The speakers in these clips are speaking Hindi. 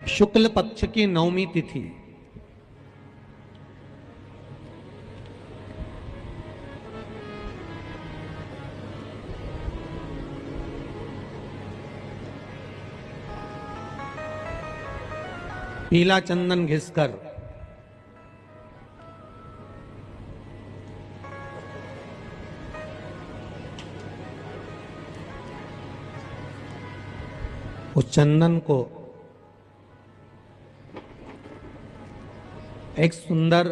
शुक्ल पक्ष की नवमी तिथि पीला चंदन घिसकर उस चंदन को एक सुंदर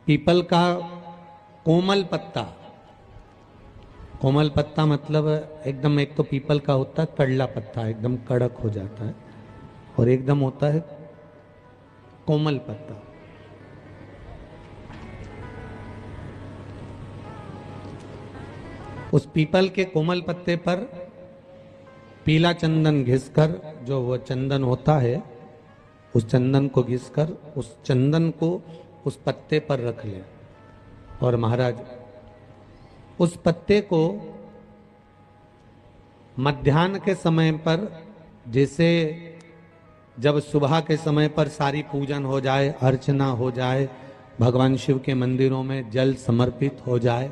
पीपल का कोमल पत्ता मतलब एकदम, एक तो पीपल का होता है कड़ला पत्ता, एकदम कड़क हो जाता है, और एकदम होता है कोमल पत्ता। उस पीपल के कोमल पत्ते पर पीला चंदन घिसकर, जो वो चंदन होता है, उस चंदन को घिसकर उस चंदन को उस पत्ते पर रख ले। और महाराज उस पत्ते को मध्याह्न के समय पर, जैसे जब सुबह के समय पर सारी पूजन हो जाए, अर्चना हो जाए, भगवान शिव के मंदिरों में जल समर्पित हो जाए,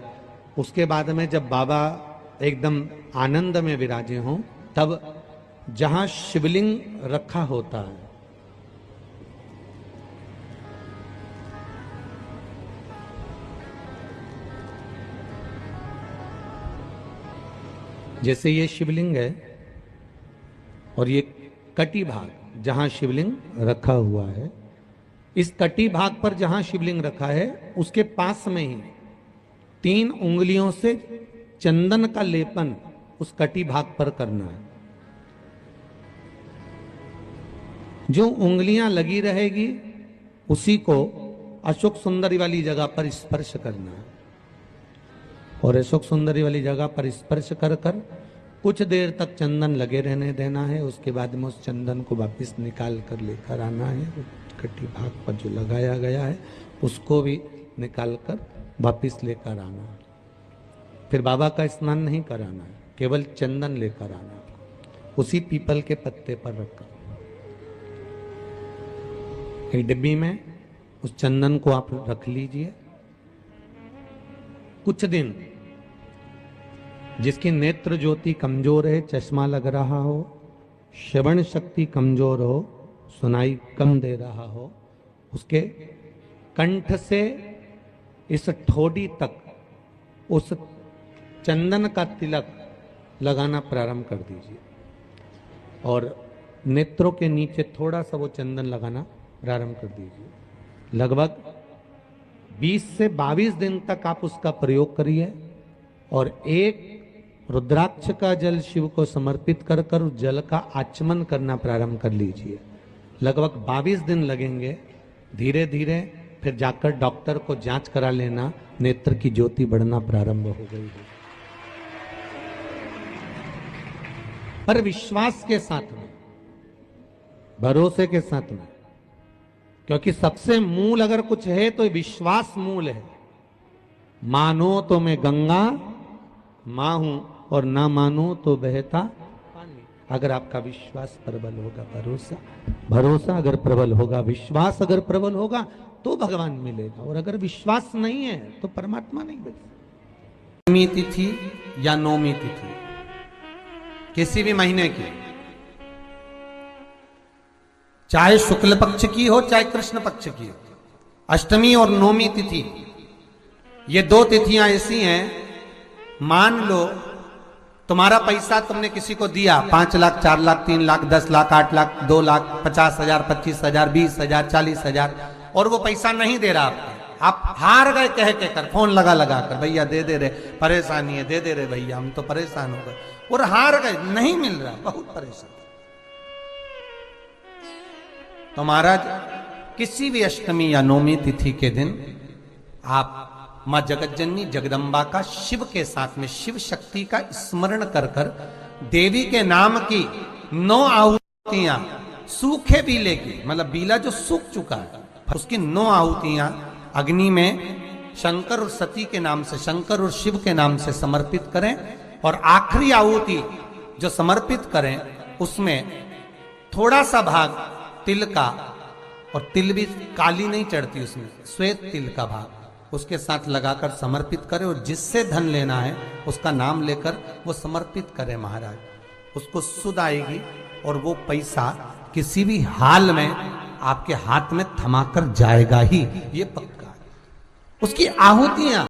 उसके बाद में जब बाबा एकदम आनंद में विराजे हों, तब जहां शिवलिंग रखा होता है, जैसे ये शिवलिंग है और ये कटी भाग जहां शिवलिंग रखा हुआ है, इस कटी भाग पर जहां शिवलिंग रखा है उसके पास में ही 3 उंगलियों से चंदन का लेपन उस कटी भाग पर करना है। जो उंगलियां लगी रहेगी उसी को अशोक सुंदरी वाली जगह पर स्पर्श करना है, और अशोक सुंदरी वाली जगह पर स्पर्श कर कर कुछ देर तक चंदन लगे रहने देना है। उसके बाद में उस चंदन को वापस निकाल कर लेकर आना है। कटी भाग पर जो लगाया गया है उसको भी निकाल कर वापस लेकर आना है। फिर बाबा का स्नान नहीं कराना है, केवल चंदन लेकर आना है, उसी पीपल के पत्ते पर रखकर। एक डिब्बी में उस चंदन को आप रख लीजिए। कुछ दिन जिसकी नेत्र ज्योति कमजोर है, चश्मा लग रहा हो, श्रवण शक्ति कमजोर हो, सुनाई कम दे रहा हो, उसके कंठ से इस ठोड़ी तक उस चंदन का तिलक लगाना प्रारंभ कर दीजिए, और नेत्रों के नीचे थोड़ा सा वो चंदन लगाना प्रारंभ कर दीजिए। लगभग 20 से 22 दिन तक आप उसका प्रयोग करिए, और एक रुद्राक्ष का जल शिव को समर्पित कर कर उस जल का आचमन करना प्रारंभ कर लीजिए। लगभग 22 दिन लगेंगे। धीरे धीरे फिर जाकर डॉक्टर को जांच करा लेना, नेत्र की ज्योति बढ़ना प्रारंभ हो गई है। पर विश्वास के साथ में, भरोसे के साथ में, क्योंकि सबसे मूल अगर कुछ है तो विश्वास मूल है। मानो तो मैं गंगा मां हूं, और ना मानो तो बहता पानी। अगर आपका विश्वास प्रबल होगा, भरोसा अगर प्रबल होगा, विश्वास अगर प्रबल होगा तो भगवान मिलेगा, और अगर विश्वास नहीं है तो परमात्मा नहीं मिलेगा। नवमी तिथि या नौमी तिथि किसी भी महीने की, चाहे शुक्ल पक्ष की हो चाहे कृष्ण पक्ष की हो, अष्टमी और नौमी तिथि, ये 2 तिथियां ऐसी हैं, मान लो तुम्हारा पैसा तुमने किसी को दिया, 5 लाख, 4 लाख, 3 लाख, 10 लाख, 8 लाख, 2 लाख, 50,000, 25,000, 20,000, 40,000, और वो पैसा नहीं दे रहा आपको। आप हार गए कह के कर, फोन लगा लगा कर, भैया दे दे रहे, परेशानी है, दे दे रहे भैया, हम तो परेशान हो गए, और हार गए, नहीं मिल रहा, बहुत परेशान। तो महाराज किसी भी अष्टमी या नौमी तिथि के दिन आप मां जगतजननी जगदम्बा का शिव के साथ में, शिव शक्ति का स्मरण कर कर देवी के नाम की 9 आहुतियां, सूखे बीले की, मतलब बीला जो सूख चुका है, उसकी 9 आहुतियां अग्नि में शंकर और सती के नाम से, शंकर और शिव के नाम से समर्पित करें, और आखिरी आहुति जो समर्पित करें उसमें थोड़ा सा भाग तिल का, और तिल भी काली नहीं चढ़ती उसमें, श्वेत तिल का भाग उसके साथ लगाकर समर्पित करे, और जिससे धन लेना है उसका नाम लेकर वो समर्पित करे महाराज, उसको सुध आएगी और वो पैसा किसी भी हाल में आपके हाथ में थमाकर जाएगा ही, ये पक्का है। उसकी आहुतियां,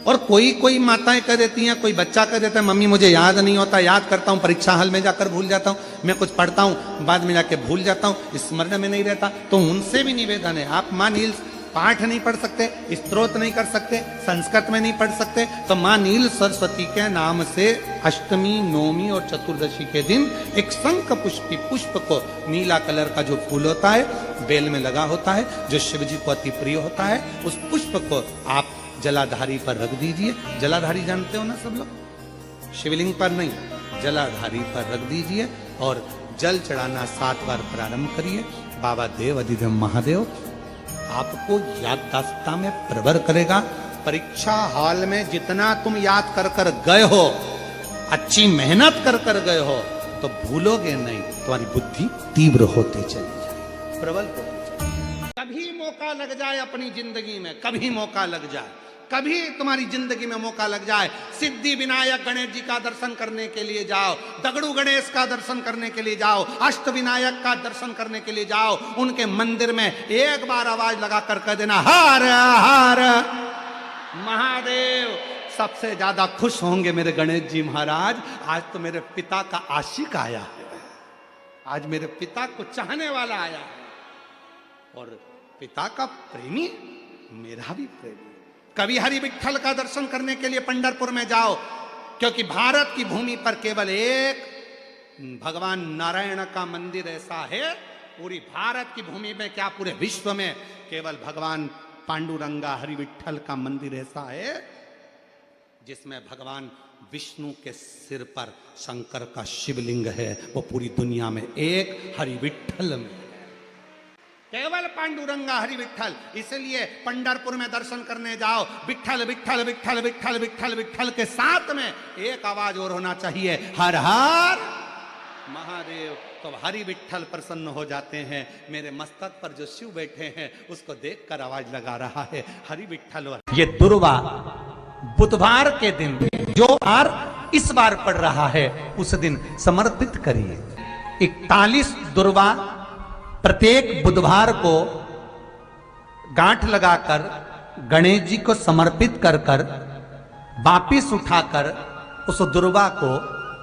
और कोई कोई माताएं कह देती हैं, कोई बच्चा कह देता है मम्मी मुझे याद नहीं होता, याद करता हूं परीक्षा हॉल में जाकर भूल जाता हूं, मैं कुछ पढ़ता हूं बाद में जाके भूल जाता हूं, स्मरण में नहीं रहता। तो उनसे भी निवेदन है, आप मां नील पाठ नहीं पढ़ सकते, स्तोत्र नहीं कर सकते, संस्कृत में नहीं पढ़ सकते, तो मां नील सरस्वती के नाम से अष्टमी, नवमी और चतुर्दशी के दिन एक शंख पुष्पी पुष्प को, नीला कलर का जो फूल होता है बेल में लगा होता है, जो शिव जी को अति प्रिय होता है, उस पुष्प को आप जलाधारी पर रख दीजिए। जलाधारी जानते हो ना सब लोग, शिवलिंग पर नहीं, जलाधारी पर रख दीजिए और जल चढ़ाना 7 बार प्रारंभ करिए। बाबा देव अधिदेव महादेव आपको याददाश्तता में प्रवर करेगा। परीक्षा हॉल में जितना तुम याद कर कर गए हो, अच्छी मेहनत कर कर गए हो, तो भूलोगे नहीं, तुम्हारी बुद्धि तीव्र होती चली जाए, प्रबल होती चली। कभी मौका लग जाए अपनी जिंदगी में, कभी मौका लग जाए, कभी तुम्हारी जिंदगी में मौका लग जाए, सिद्धि विनायक गणेश जी का दर्शन करने के लिए जाओ, दगड़ू गणेश का दर्शन करने के लिए जाओ, अष्ट विनायक का दर्शन करने के लिए जाओ, उनके मंदिर में एक बार आवाज लगा कर कह देना हर हर महादेव। सबसे ज्यादा खुश होंगे मेरे गणेश जी महाराज, आज तो मेरे पिता का आशिक आया है, आज मेरे पिता को चाहने वाला आया है, और पिता का प्रेमी मेरा भी प्रेमी। कभी हरि विठ्ठल का दर्शन करने के लिए पंढरपुर में जाओ, क्योंकि भारत की भूमि पर केवल एक भगवान नारायण का मंदिर ऐसा है, पूरी भारत की भूमि में क्या पूरे विश्व में केवल भगवान पांडुरंगा हरि विठ्ठल का मंदिर ऐसा है जिसमें भगवान विष्णु के सिर पर शंकर का शिवलिंग है, वो पूरी दुनिया में एक हरि विठ्ठल में, केवल पांडुरंगा हरि विठ्ठल। इसलिए पंढरपुर में दर्शन करने जाओ, विठ्ठल विठ्ठल विठ्ठल विठ्ठल विठ्ठल विठ्ठल के साथ में एक आवाज और होना चाहिए, हर हर महादेव। तो हरि विठ्ठल प्रसन्न हो जाते हैं। मेरे मस्तक पर जो शिव बैठे हैं उसको देखकर आवाज लगा रहा है हरि विठ्ठल। ये दुर्वा बुधवार के दिन जो बार इस बार पड़ रहा है उस दिन समर्पित करिए। 41 दुर्वा प्रत्येक बुधवार को गांठ लगाकर गणेश जी को समर्पित कर कर वापिस उठाकर उस दुर्वा को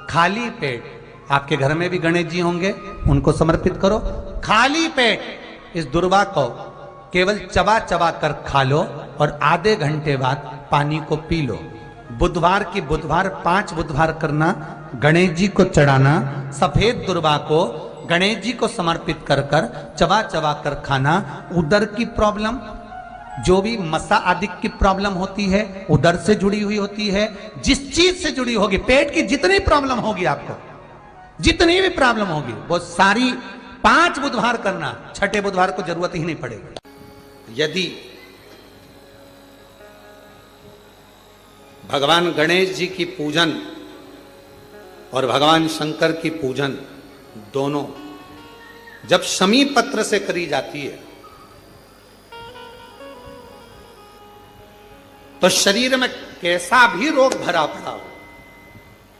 खाली पेट, आपके घर में भी गणेश जी होंगे उनको समर्पित करो, खाली पेट इस दुर्वा को केवल चबा चबा कर खा लो और आधे घंटे बाद पानी को पी लो। बुधवार की बुधवार 5 बुधवार करना, गणेश जी को चढ़ाना, सफेद दुर्वा को गणेश जी को समर्पित कर कर चबा चबा कर खाना। उदर की प्रॉब्लम, जो भी मसा आदि की प्रॉब्लम होती है उदर से जुड़ी हुई होती है, जिस चीज से जुड़ी होगी, पेट की जितनी प्रॉब्लम होगी, आपको जितनी भी प्रॉब्लम होगी वो सारी 5 बुधवार करना, छठे बुधवार को जरूरत ही नहीं पड़ेगी। यदि भगवान गणेश जी की पूजन और भगवान शंकर की पूजन दोनों जब शमी पत्र से करी जाती है तो शरीर में कैसा भी रोग भरा पड़ा हो,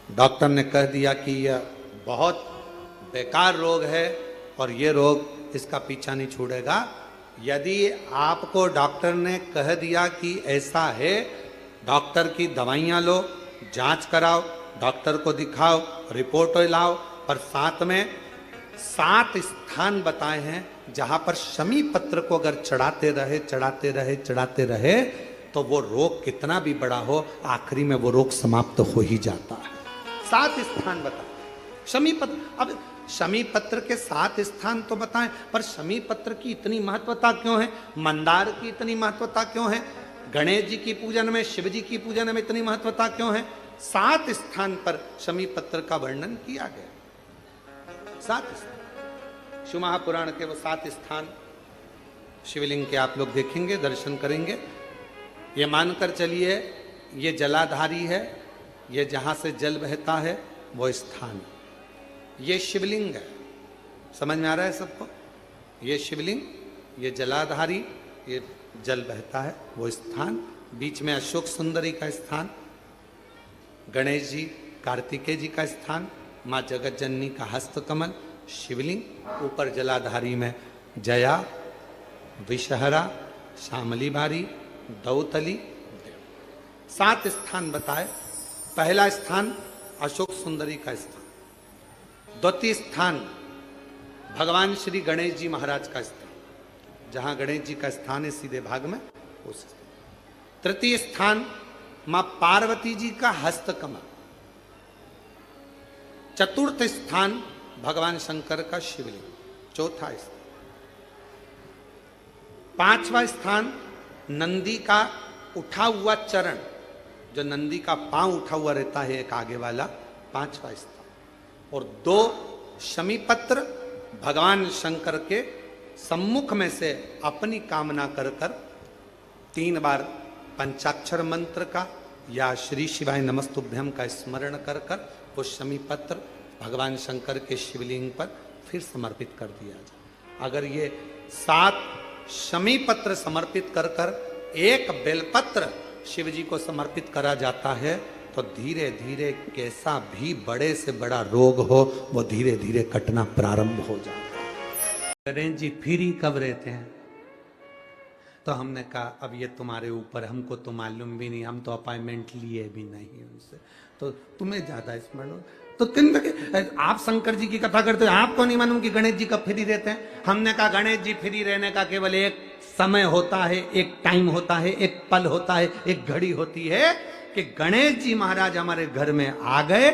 डॉक्टर ने कह दिया कि यह बहुत बेकार रोग है और यह रोग इसका पीछा नहीं छोड़ेगा, यदि आपको डॉक्टर ने कह दिया कि ऐसा है, डॉक्टर की दवाइयां लो, जांच कराओ, डॉक्टर को दिखाओ, रिपोर्ट लाओ, पर साथ में 7 स्थान बताए हैं जहां पर शमी पत्र को अगर चढ़ाते रहे चढ़ाते रहे चढ़ाते रहे तो वो रोग कितना भी बड़ा हो आखिरी में वो रोग समाप्त हो ही जाता है। 7 स्थान बताए शमी पत्र। अब शमी पत्र के 7 स्थान तो बताएं, पर शमी पत्र की इतनी महत्वता क्यों है, मंदार की इतनी महत्वता क्यों है, गणेश जी की पूजन में, शिव जी की पूजन में इतनी महत्वता क्यों है? 7 स्थान पर शमी पत्र का वर्णन किया गया। 7 स्थान शिव महापुराण के वो 7 स्थान शिवलिंग के आप लोग देखेंगे, दर्शन करेंगे। ये मानकर चलिए ये जलाधारी है, ये जहां से जल बहता है वो स्थान, ये शिवलिंग है। समझ में आ रहा है सबको? ये शिवलिंग, ये जलाधारी, ये जल बहता है वो स्थान, बीच में अशोक सुंदरी का स्थान, गणेश जी कार्तिकेय जी का स्थान, माँ जगत जननी का हस्त कमल, शिवलिंग, ऊपर जलाधारी में जया, विषहरा, श्यामली बारी, दौतली, 7 स्थान बताए। पहला स्थान अशोक सुंदरी का स्थान, द्वितीय स्थान भगवान श्री गणेश जी महाराज का स्थान, जहां गणेश जी का स्थान है सीधे भाग में उस स्थान। तृतीय स्थान मां पार्वती जी का हस्तकमल। चतुर्थ स्थान भगवान शंकर का शिवलिंग। चौथा स्थान। पांचवा स्थान नंदी का उठा हुआ चरण, जो नंदी का पांव उठा हुआ रहता है एक आगे वाला, पांचवा स्थान। और 2 शमी पत्र भगवान शंकर के सम्मुख में से अपनी कामना कर 3 बार पंचाक्षर मंत्र का या श्री शिवाय नमस्तुभ्यम का स्मरण कर वो शमी पत्र भगवान शंकर के शिवलिंग पर फिर समर्पित कर दिया जाए। अगर ये 7 शमी पत्र समर्पित कर एक बेलपत्र शिव जी को समर्पित करा जाता है तो धीरे धीरे कैसा भी बड़े से बड़ा रोग हो वो धीरे धीरे कटना प्रारंभ हो जाता है। गणेश जी फिर ही कब रहते हैं? तो हमने कहा अब ये तुम्हारे ऊपर, हमको तो मालूम भी नहीं, हम तो अपॉइंटमेंट लिए भी नहीं उनसे, तो तुम्हें ज्यादा स्मरण हो। तो आप शंकर जी की कथा करते हो, आपको नहीं मालूम कि गणेश जी कब फ्री रहते हैं? हमने कहा गणेश जी फ्री रहने का केवल एक समय होता है, एक टाइम होता है, एक पल होता है, एक घड़ी होती है कि गणेश जी महाराज हमारे घर में आ गए।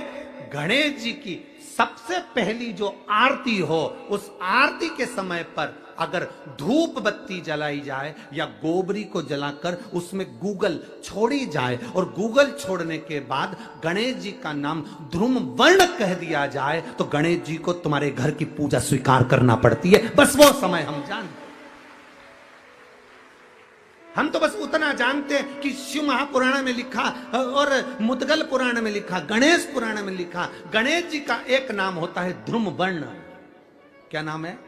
गणेश जी की सबसे पहली जो आरती हो, उस आरती के समय पर अगर धूप बत्ती जलाई जाए या गोबरी को जलाकर उसमें गूगल छोड़ी जाए और गूगल छोड़ने के बाद गणेश जी का नाम ध्रुम वर्ण कह दिया जाए तो गणेश जी को तुम्हारे घर की पूजा स्वीकार करना पड़ती है। बस वो समय हम जानते, हम तो बस उतना जानते हैं कि शिव महापुराण में लिखा और मुद्गल पुराण में लिखा, गणेश पुराण में लिखा, गणेश जी का एक नाम होता है ध्रुम वर्ण। क्या नाम है?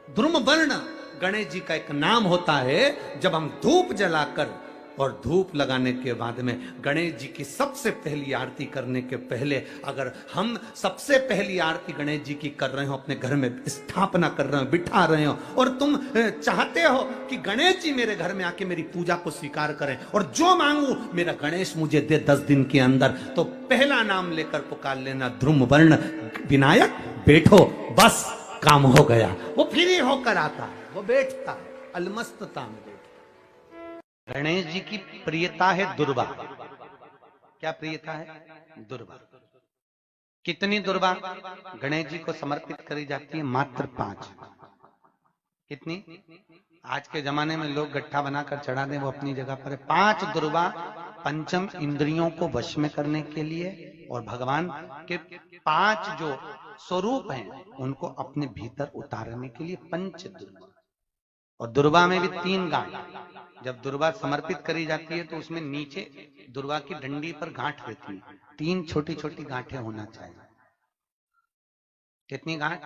ध्रुम वर्ण गणेश जी का एक नाम होता है। जब हम धूप जलाकर और धूप लगाने के बाद में गणेश जी की सबसे पहली आरती करने के पहले अगर हम सबसे पहली आरती गणेश जी की कर रहे हो, अपने घर में स्थापना कर रहे हो, बिठा रहे हो और तुम चाहते हो कि गणेश जी मेरे घर में आके मेरी पूजा को स्वीकार करें और जो मांगू मेरा गणेश मुझे दे 10 दिन के अंदर, तो पहला नाम लेकर पुकार लेना ध्रुम वर्ण विनायक, बैठो, बस काम हो गया। वो फ्री होकर आता है, वो बैठता है अलमस्तता में बैठता। गणेश जी की प्रियता है दुर्वा। क्या प्रियता है? दुर्वा। कितनी दुर्वा गणेश जी को समर्पित करी जाती है? मात्र 5। कितनी? आज के जमाने में लोग गट्ठा बनाकर चढ़ा दें, वो अपनी जगह पर है। 5 दुर्वा पंचम इंद्रियों को वश में करने के लिए और भगवान के 5 जो स्वरूप हैं उनको अपने भीतर उतारने के लिए 5 दुर्वा। और दुर्वा में भी 3 गांठ। जब दुर्वा समर्पित करी जाती है तो उसमें नीचे दुर्वा की डंडी पर गांठ रहती है, 3 छोटी छोटी गांठें होना चाहिए। कितनी गांठ?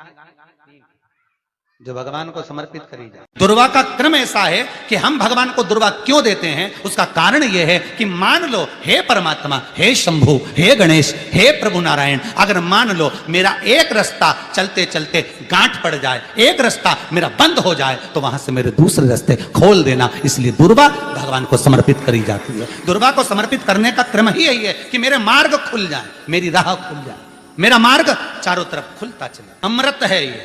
जो भगवान को समर्पित करी जाए। दुर्वा का क्रम ऐसा है कि हम भगवान को दुर्वा क्यों देते हैं, उसका कारण यह है कि मान लो हे परमात्मा, हे शंभु, हे गणेश, हे प्रभु नारायण, अगर मान लो मेरा एक रास्ता चलते चलते गांठ पड़ जाए, एक रास्ता मेरा बंद हो जाए, तो वहां से मेरे दूसरे रास्ते खोल देना। इसलिए दुर्वा भगवान को समर्पित करी जाती है। दुर्वा को समर्पित करने का क्रम ही यही है कि मेरे मार्ग खुल जाए, मेरी राह खुल जाए, मेरा मार्ग चारों तरफ खुलता चले। अमृत है ये,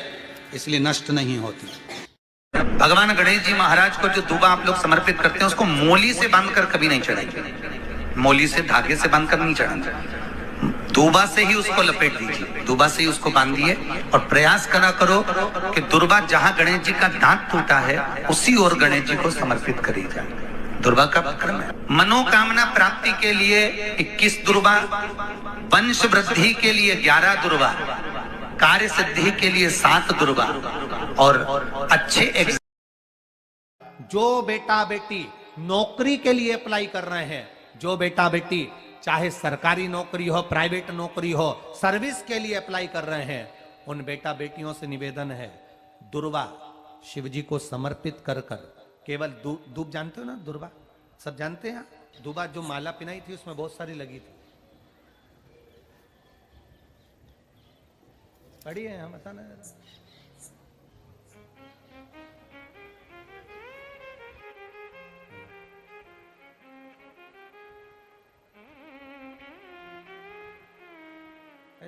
इसलिए नष्ट नहीं होती। भगवान गणेश जी महाराज को जो दुबा आप लोग समर्पित करते हैं उसको मोली से बांधकर कभी नहीं चढ़ाएंगे, मोली से धागे से बांधकर नहीं चढ़ाएंगे, दुबा से ही उसको लपेट दीजिए, दुबा से ही उसको बांधिए और प्रयास करा करो कि दुर्बा जहां गणेश जी का दांत टूटा है उसी ओर गणेश जी को समर्पित करी जाए। दुर्बा का क्रम है। मनोकामना प्राप्ति के लिए 21 दुर्बा, वंश वृद्धि के लिए 11 दुर्बा, कार्य सिद्धि के लिए 7 दुर्बा और अच्छे जो बेटा बेटी नौकरी के लिए अप्लाई कर रहे हैं, जो बेटा बेटी चाहे सरकारी नौकरी हो, प्राइवेट नौकरी हो, सर्विस के लिए अप्लाई कर रहे हैं, उन बेटा बेटियों से निवेदन है, दुर्वा शिव जी को समर्पित कर कर, केवल दूब जानते हो ना, दुर्वा सब जानते हैं, दुबा जो माला पिनाई थी उसमें बहुत सारी लगी थी, पढ़ी है हम, बताना जरा।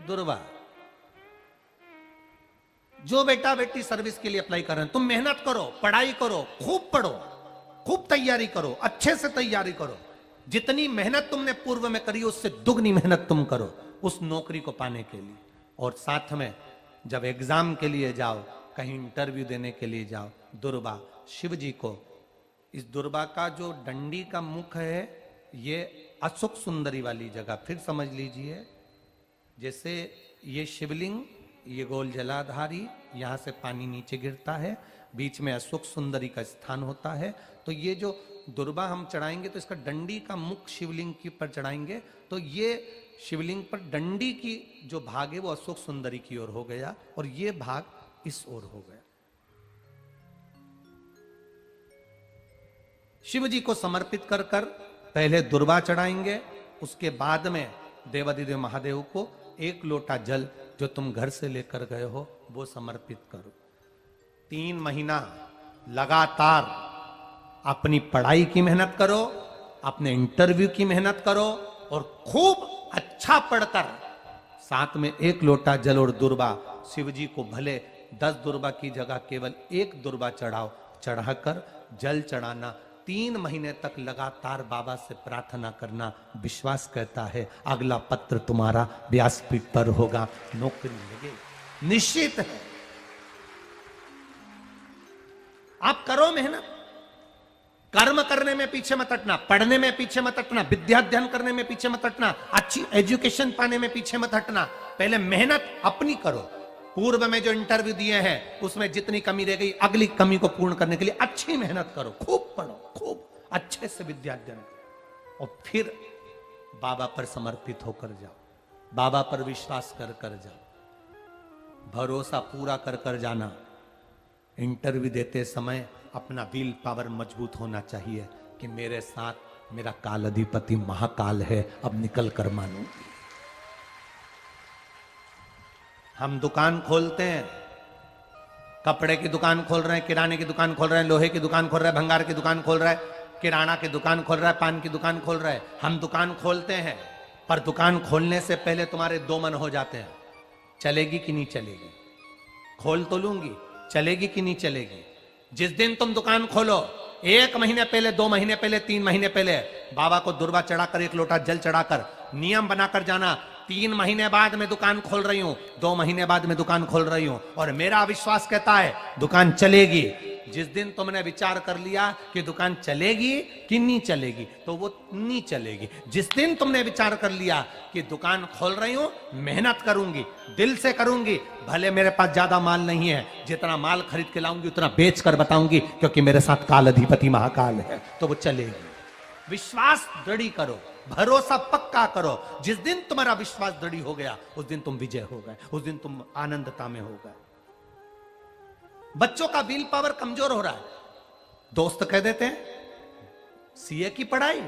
दुर्वा, जो बेटा बेटी सर्विस के लिए अप्लाई कर रहे हैं, तुम मेहनत करो, पढ़ाई करो, खूब पढ़ो, खूब तैयारी करो, अच्छे से तैयारी करो, जितनी मेहनत तुमने पूर्व में करी उससे दुगनी मेहनत तुम करो उस नौकरी को पाने के लिए। और साथ में जब एग्जाम के लिए जाओ, कहीं इंटरव्यू देने के लिए जाओ, दुर्वा शिव जी को, इस दुर्वा का जो डंडी का मुख है ये अशोक सुंदरी वाली जगह, फिर समझ लीजिए जैसे ये शिवलिंग, ये गोल जलाधारी, यहां से पानी नीचे गिरता है, बीच में अशोक सुंदरी का स्थान होता है। तो ये जो दुर्वा हम चढ़ाएंगे तो इसका डंडी का मुख शिवलिंग के पर चढ़ाएंगे, तो ये शिवलिंग पर डंडी की जो भाग है वो अशोक सुंदरी की ओर हो गया और ये भाग इस ओर हो गया। शिव जी को समर्पित कर कर पहले दुर्वा चढ़ाएंगे, उसके बाद में देवाधिदेव महादेव को एक लोटा जल जो तुम घर से लेकर गए हो वो समर्पित करो। 3 महीना लगातार अपनी पढ़ाई की मेहनत करो, अपने इंटरव्यू की मेहनत करो और खूब अच्छा पढ़कर साथ में एक लोटा जल और दुर्वा, शिव जी को भले 10 दुर्वा की जगह केवल 1 दुर्वा चढ़ाओ, चढ़ाकर जल चढ़ाना, 3 महीने तक लगातार बाबा से प्रार्थना करना। विश्वास कहता है अगला पत्र तुम्हारा व्यासपीठ पर होगा, नौकरी लगेगी, निश्चित है। आप करो मेहनत, कर्म करने में पीछे मत हटना, पढ़ने में पीछे मत हटना, विद्या अध्ययन करने में पीछे मत हटना, अच्छी एजुकेशन पाने में पीछे मत हटना, पहले मेहनत अपनी करो। पूर्व में जो इंटरव्यू दिए हैं उसमें जितनी कमी रह गई, अगली कमी को पूर्ण करने के लिए अच्छी मेहनत करो, खूब पढ़ो, खूब अच्छे से विद्या अध्ययन करो और फिर बाबा पर समर्पित होकर जाओ, बाबा पर विश्वास कर कर जाओ, भरोसा पूरा कर कर जाना। इंटरव्यू देते समय अपना विल पावर मजबूत होना चाहिए कि मेरे साथ मेरा काल अधिपति महाकाल है, अब निकल कर मानूंगी। हम दुकान खोलते हैं, कपड़े की दुकान खोल रहे हैं, किराने की दुकान खोल रहे हैं, लोहे की दुकान खोल रहे हैं, भंगार की दुकान खोल रहे हैं, किराना की दुकान खोल रहा है, पान की दुकान खोल रहा है। हम दुकान खोलते हैं पर दुकान खोलने से पहले तुम्हारे 2 मन हो जाते हैं, चलेगी कि नहीं चलेगी, खोल तो लूंगी, चलेगी कि नहीं चलेगी। जिस दिन तुम दुकान खोलो 1 महीने पहले, 2 महीने पहले, 3 महीने पहले बाबा को दुर्वा चढ़ाकर, 1 लोटा जल चढ़ाकर नियम बनाकर जाना, 3 महीने बाद मैं दुकान खोल रही हूं, 2 महीने बाद मैं दुकान खोल रही हूं और मेरा विश्वास कहता है दुकान चलेगी। जिस दिन तुमने विचार कर लिया कि दुकान चलेगी कि नहीं चलेगी तो वो नहीं चलेगी। जिस दिन तुमने विचार कर लिया कि दुकान खोल रही हूं, मेहनत करूंगी, दिल से करूंगी, भले मेरे पास ज्यादा माल नहीं है, जितना माल खरीद के लाऊंगी उतना बेच कर बताऊंगी क्योंकि मेरे साथ काल अधिपति महाकाल है, तो वो चलेगी। विश्वास दृढ़ करो, भरोसा पक्का करो। जिस दिन तुम्हारा विश्वास दृढ़ हो गया उस दिन तुम विजय हो गए, उस दिन तुम आनंदता में हो गए। बच्चों का विल पावर कमजोर हो रहा है, दोस्त कह देते हैं सीए की पढ़ाई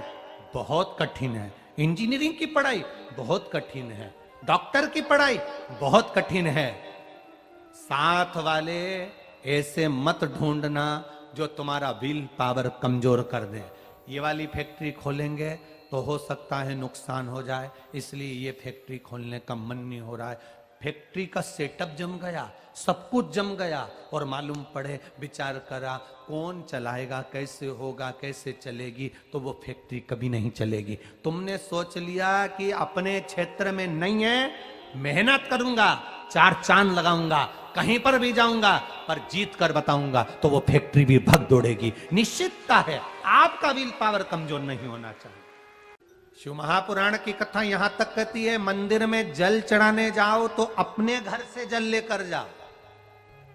बहुत कठिन है, इंजीनियरिंग की पढ़ाई बहुत कठिन है, डॉक्टर की पढ़ाई बहुत कठिन है। साथ वाले ऐसे मत ढूंढना जो तुम्हारा विल पावर कमजोर कर दे। ये वाली फैक्ट्री खोलेंगे तो हो सकता है नुकसान हो जाए, इसलिए ये फैक्ट्री खोलने का मन नहीं हो रहा है। फैक्ट्री का सेटअप जम गया, सब कुछ जम गया और मालूम पड़े, विचार करा कौन चलाएगा, कैसे होगा, कैसे चलेगी, तो वो फैक्ट्री कभी नहीं चलेगी। तुमने सोच लिया कि अपने क्षेत्र में नहीं है, मेहनत करूंगा, 4 चांद लगाऊंगा, कहीं पर भी जाऊंगा पर जीत कर बताऊंगा, तो वो फैक्ट्री भी भग दौड़ेगी। निश्चितता है आपका विल पावर कमजोर नहीं होना चाहिए। शिव महापुराण की कथा यहां तक कहती है मंदिर में जल चढ़ाने जाओ तो अपने घर से जल लेकर जाओ।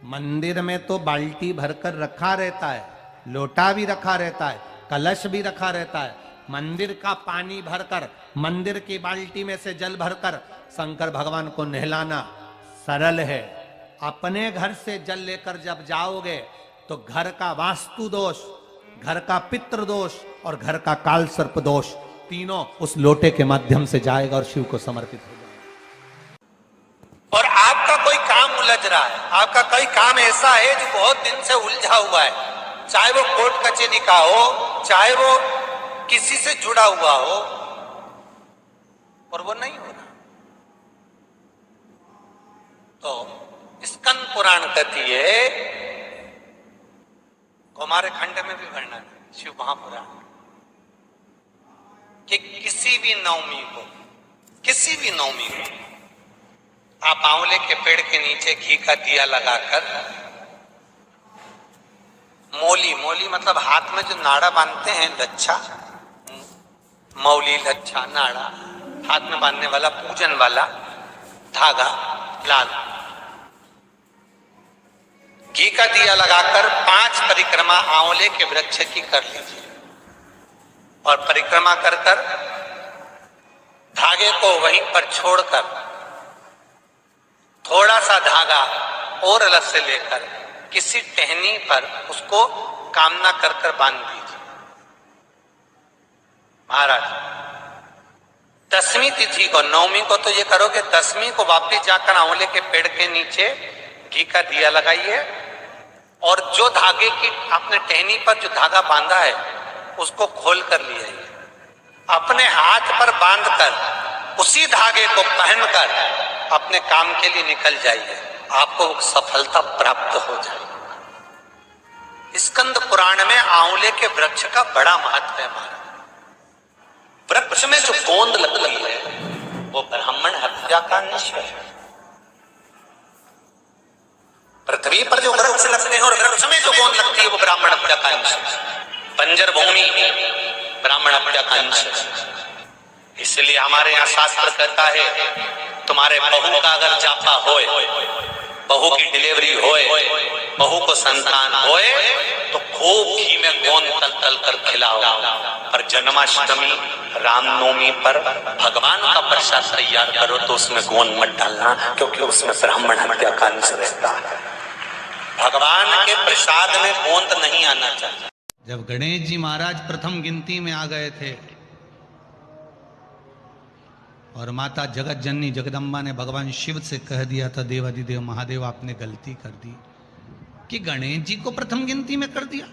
मंदिर में तो बाल्टी भरकर रखा रहता है, लोटा भी रखा रहता है, कलश भी रखा रहता है। मंदिर का पानी भरकर, मंदिर की बाल्टी में से जल भरकर शंकर भगवान को नहलाना सरल है, अपने घर से जल लेकर जब जाओगे तो घर का वास्तु दोष, घर का पितृ दोष और घर का काल सर्प दोष तीनों उस लोटे के माध्यम से जाएगा और शिव को समर्पित हो जाएगा। और आपका कोई काम उलझ रहा है, आपका कोई काम ऐसा है जो बहुत दिन से उलझा हुआ है, चाहे वो कोर्ट कचहरी का हो, चाहे वो किसी से जुड़ा हुआ हो, और वो नहीं हो रहा, तो स्कंद पुराण कहती है, हमारे खंड में भी वर्णन है शिव महापुराण, कि किसी भी नवमी को आप आंवले के पेड़ के नीचे घी का दिया लगाकर, मौली मतलब हाथ में जो नाड़ा बांधते हैं, लच्छा, मौली, लच्छा, नाड़ा, हाथ में बांधने वाला पूजन वाला धागा लाल, घी का दिया लगाकर 5 परिक्रमा आंवले के वृक्ष की कर लीजिए और परिक्रमा कर धागे को वहीं पर छोड़कर थोड़ा सा धागा और अलग से लेकर किसी टहनी पर उसको कामना कर बांध दीजिए। महाराज 10वीं तिथि को, नवमी को तो ये करोगे, 10वीं को वापिस जाकर आंवले के पेड़ के नीचे घी का दिया लगाइए और जो धागे की आपने टहनी पर जो धागा बांधा है उसको खोल कर ले आइए, अपने हाथ पर बांधकर उसी धागे को पहनकर अपने काम के लिए निकल जाइए, आपको सफलता प्राप्त हो जाएगी। स्कंद पुराण में आंवले के वृक्ष का बड़ा महत्व है। महाराज वृक्ष में जो गोंद लगती है वो ब्राह्मण हत्या का निश्चय है। पृथ्वी पर जो वृक्ष लगते हैं और वृक्ष में जो गोंद लगती है वो ब्राह्मण हत्या का अंश है। बंजर भूमि ब्राह्मण हत्या का अंश है। इसलिए हमारे यहाँ शास्त्र कहता है, तुम्हारे बहू का अगर जापा होए, बहू की डिलीवरी होए, बहू को संतान होए, तो खूब घी में गोंद तल तल कर खिलाओ। पर जन्माष्टमी, रामनवमी पर भगवान का प्रसाद तैयार करो तो उसमें गोंद मत डालना, क्योंकि उसमें ब्राह्मण हत्या का अंश रहता है। भगवान के प्रसाद में गोंद नहीं आना चाहिए। जब गणेश जी महाराज प्रथम गिनती में आ गए थे और माता जगत जननी जगदम्बा ने भगवान शिव से कह दिया था, देवाधिदेव महादेव आपने गलती कर दी कि गणेश जी को प्रथम गिनती में कर दिया।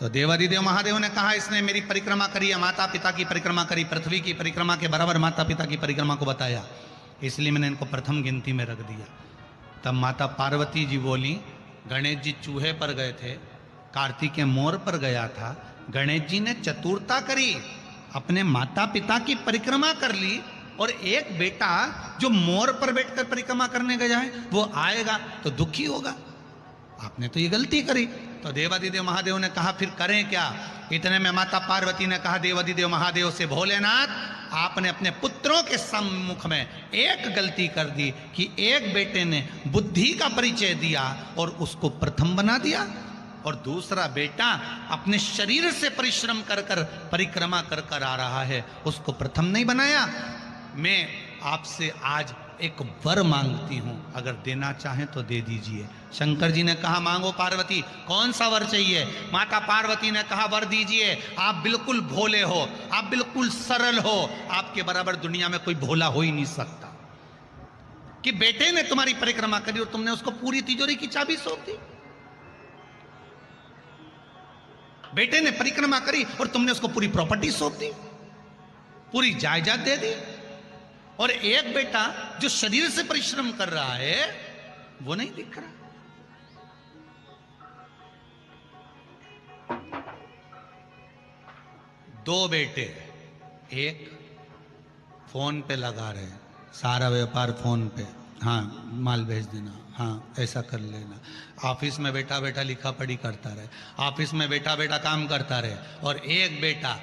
तो देवाधिदेव महादेव ने कहा, इसने मेरी परिक्रमा करी है, माता पिता की परिक्रमा करी, पृथ्वी की परिक्रमा के बराबर माता पिता की परिक्रमा को बताया, इसलिए मैंने इनको प्रथम गिनती में रख दिया। तब माता पार्वती जी बोली, गणेश जी चूहे पर गए थे, कार्तिकेय मोर पर गया था, गणेश जी ने चतुरता करी, अपने माता पिता की परिक्रमा कर ली, और एक बेटा जो मोर पर बैठकर परिक्रमा करने गया है वो आएगा तो दुखी होगा, आपने तो ये गलती करी। तो देवाधिदेव महादेव ने कहा, फिर करें क्या? इतने में माता पार्वती ने कहा देवाधिदेव महादेव से, भोलेनाथ आपने अपने पुत्रों के सम्मुख में एक गलती कर दी कि एक बेटे ने बुद्धि का परिचय दिया और उसको प्रथम बना दिया, और दूसरा बेटा अपने शरीर से परिश्रम कर कर परिक्रमा कर कर आ रहा है, उसको प्रथम नहीं बनाया। मैं आपसे आज एक वर मांगती हूं, अगर देना चाहें तो दे दीजिए। शंकर जी ने कहा, मांगो पार्वती, कौन सा वर चाहिए? माता पार्वती ने कहा, वर दीजिए, आप बिल्कुल भोले हो, आप बिल्कुल सरल हो, आपके बराबर दुनिया में कोई भोला हो ही नहीं सकता। कि बेटे ने तुम्हारी परिक्रमा करी और तुमने उसको पूरी तिजोरी की चाबी सौंप दी। बेटे ने परिक्रमा करी और तुमने उसको पूरी प्रॉपर्टी सौंप दी, पूरी जायदाद दे दी। और एक बेटा जो शरीर से परिश्रम कर रहा है वो नहीं दिख रहा। दो बेटे, एक फोन पे लगा रहे, सारा व्यापार फोन पे, हाँ माल भेज देना, हाँ ऐसा कर लेना। ऑफिस में बैठा बैठा लिखा पढ़ी करता रहे, ऑफिस में बैठा बैठा काम करता रहे। और एक बेटा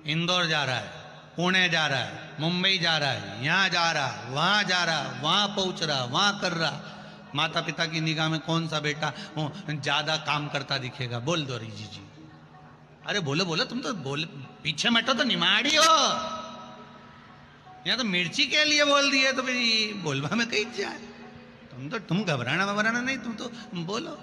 इंदौर जा रहा है, पुणे जा रहा है, मुंबई जा रहा है, यहाँ जा रहा, वहाँ जा रहा, वहाँ पहुँच रहा, वहाँ कर रहा। माता पिता की निगाह में कौन सा बेटा ज्यादा काम करता दिखेगा? बोल दो रीजी जी। अरे बोलो बोलो, तुम तो बोल, पीछे मटो तो निमाड़ी हो। यहाँ तो मिर्ची के लिए बोल दिए तो फिर बोलवा में कहीं जाए। तो तुम घबराना नहीं, तुम तो बोलो।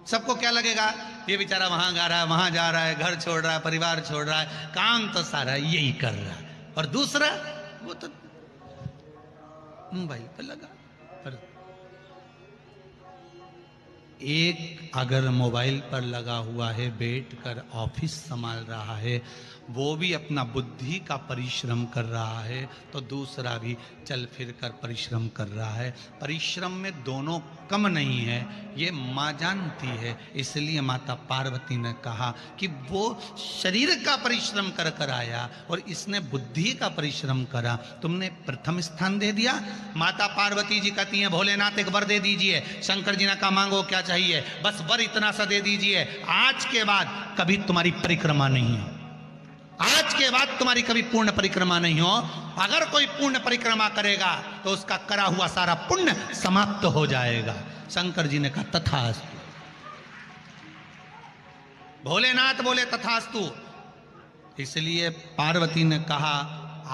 सबको क्या लगेगा, ये बेचारा वहां गा रहा है, वहां जा रहा है, घर छोड़ रहा है, परिवार छोड़ रहा है, काम तो सारा यही कर रहा है, और दूसरा वो तो मोबाइल पर लगा। पर एक अगर मोबाइल पर लगा हुआ है, बैठकर ऑफिस संभाल रहा है, वो भी अपना बुद्धि का परिश्रम कर रहा है, तो दूसरा भी चल फिर कर परिश्रम कर रहा है। परिश्रम में दोनों कम नहीं है, ये माँ जानती है। इसलिए माता पार्वती ने कहा कि वो शरीर का परिश्रम कर कर आया और इसने बुद्धि का परिश्रम करा, तुमने प्रथम स्थान दे दिया। माता पार्वती जी कहती हैं, भोलेनाथ एक वर दे दीजिए। शंकर जी ने कहा, मांगो क्या चाहिए, बस वर इतना सा दे दीजिए, आज के बाद कभी तुम्हारी परिक्रमा नहीं हो, आज के बाद तुम्हारी कभी पूर्ण परिक्रमा नहीं हो। अगर कोई पूर्ण परिक्रमा करेगा तो उसका करा हुआ सारा पुण्य समाप्त हो जाएगा। शंकर जी ने कहा तथास्तु। भोलेनाथ बोले तथास्तु। इसलिए पार्वती ने कहा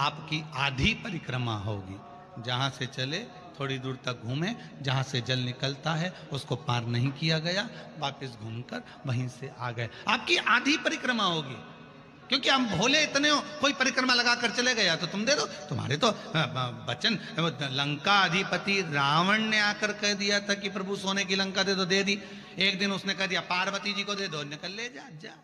आपकी आधी परिक्रमा होगी, जहां से चले थोड़ी दूर तक घूमे, जहां से जल निकलता है उसको पार नहीं किया गया, वापस घूमकर वहीं से आ गए, आपकी आधी परिक्रमा होगी। क्योंकि हम भोले इतने हो, कोई परिक्रमा लगा कर चले गया तो तुम दे दो। तुम्हारे तो वचन, लंका अधिपति रावण ने आकर कह दिया था कि प्रभु सोने की लंका दे दो, दे दी। एक दिन उसने कह दिया पार्वती जी को दे दो, निकल ले जा।